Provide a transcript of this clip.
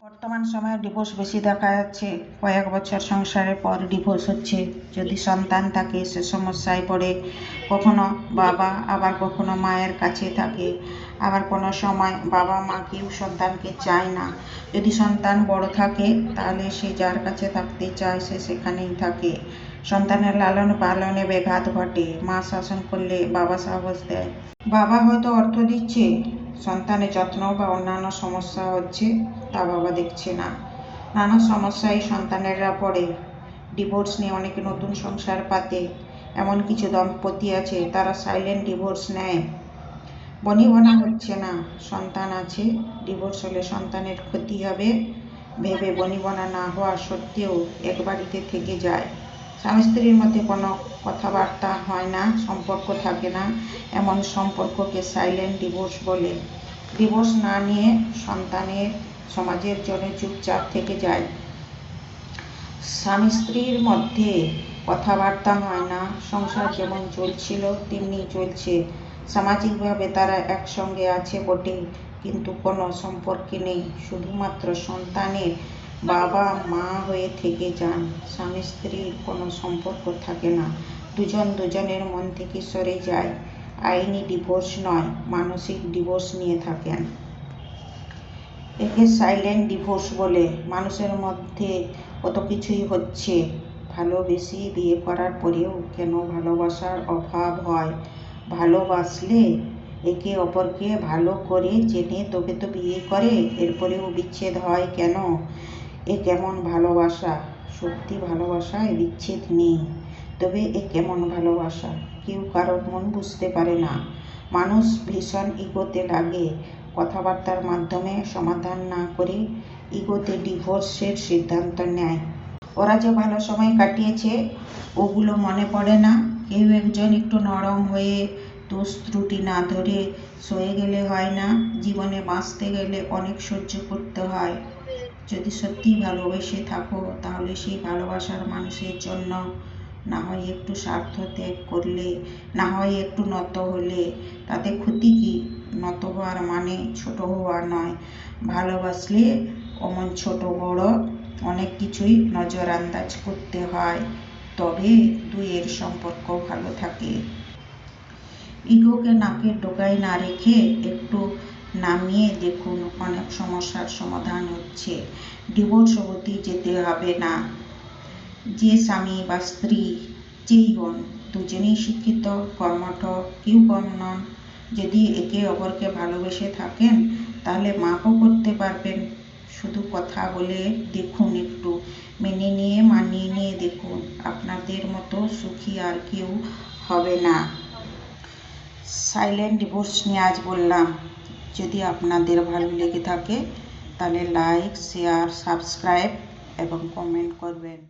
বর্তমান সময়ে ডিভোর্স বেশি দেখা যাচ্ছে। কয়েক বছর সংসারের পর ডিভোর্স হচ্ছে। যদি সন্তান থাকে সে সমস্যায় পড়ে, কখনো বাবা আবার কখনো মায়ের কাছে থাকে, আবার কোনো সময় বাবা মা কেউ সন্তানকে চায় না। যদি সন্তান বড় থাকে তাহলে সে যার কাছে থাকতে চায় সে সেখানেই থাকে। সন্তানের লালন পালনে ব্যাঘাত ঘটে। মা শাসন করলে বাবা সাহস দেয়। বাবা হয়তো অর্থ দিচ্ছে, সন্তানের যত্ন বা অন্যান্য সমস্যা হচ্ছে তা বাবা দেখছে না। নানা সমস্যায় সন্তানেরা পড়ে। ডিভোর্স নিয়ে অনেকে নতুন সংসার পাতে। এমন কিছু দম্পতি আছে তারা সাইলেন্ট ডিভোর্স নেয়। বনিবনা হচ্ছে না, সন্তান আছে, ডিভোর্স হলে সন্তানের ক্ষতি হবে ভেবে বনিবনা না হওয়া সত্ত্বেও এক বাড়িতে থেকে যায়। স্বামী স্ত্রীর মধ্যে কোনো কথাবার্তা হয় না, সম্পর্ক থাকে না, এমন সম্পর্ককে সাইলেন্ট ডিভোর্স বলে। ডিভোর্স না নিয়ে সন্তানের সমাজের জন্য চুপচাপ থেকে যায়। স্বামী স্ত্রীর মধ্যে কথাবার্তা হয় না, সংসার যেমন চলছিল তেমনি চলছে। সামাজিকভাবে তারা একসঙ্গে আছে বটে, কিন্তু কোনো সম্পর্কে নেই, শুধুমাত্র সন্তানের বাবা মা হয়ে থেকে যান। স্বামী স্ত্রীর কোনো সম্পর্ক থাকে না, দুজন দুজনের মন থেকে সরে যায়। আইনি ডিভোর্স নয়, মানসিক ডিভোর্স নিয়ে থাকেন। একে সাইলেন্ট ডিভোর্স বলে। মানুষের মধ্যে কত কিছুই হচ্ছে, ভালোবেসে বিয়ে করার পরেও কেন ভালোবাসার অভাব হয়? ভালোবাসলে একে অপরকে ভালো করে জেনে তবে তো বিয়ে করে, এরপরেও বিচ্ছেদ হয় কেন? এ কেমন ভালোবাসা? সত্যি ভালোবাসায় বিচ্ছেদ নেই, তবে এ কেমন ভালোবাসা? কেউ কারোর মন বুঝতে পারে না। মানুষ ভীষণ ইগোতে লাগে, কথাবার্তার মাধ্যমে সমাধান না করে ইগোতে ডিভোর্সের সিদ্ধান্ত নেয়। ওরা যে ভালো সময় কাটিয়েছে ওগুলো মনে পড়ে না। কেউ একজন একটু নরম হয়ে দোষ ত্রুটি না ধরে সয়ে গেলে হয় না। জীবনে বাঁচতে গেলে অনেক সহ্য করতে হয়। যদি সত্যি ভালোবেসে থাকো তাহলে সেই ভালোবাসার মানুষের জন্য না হয় একটু স্বার্থ ত্যাগ করলে, না হয় একটু নত হলে, তাতে ক্ষতি কি? নত হওয়ার মানে ছোট হওয়া নয়। ভালোবাসলে অমন ছোট বড় অনেক কিছুই নজরআন্দাজ করতে হয়, তবে দুইয়ের সম্পর্ক ভালো থাকে। ইগোকে নাকের ডগায় না রেখে একটু নামিয়ে দেখুন, অনেক সমস্যার সমাধান হচ্ছে। ডিভোর্স অবধি যেতে হবে না। যে স্বামী বা স্ত্রী যেই হন, দুজনেই শিক্ষিত, কর্মঠ, কেউ কম নন। যদি একে অপরকে ভালোবেসে থাকেন তাহলে মাপও করতে পারবেন। শুধু কথা বলে দেখুন, একটু মেনে নিয়ে মানিয়ে নিয়ে দেখুন, আপনাদের মতো সুখী আর কেউ হবে না। সাইলেন্ট ডিভোর্স নিয়ে আজ বললাম। যদি আপনাদের ভালো লেগে থাকে তাহলে লাইক, শেয়ার, সাবস্ক্রাইব এবং কমেন্ট করবেন।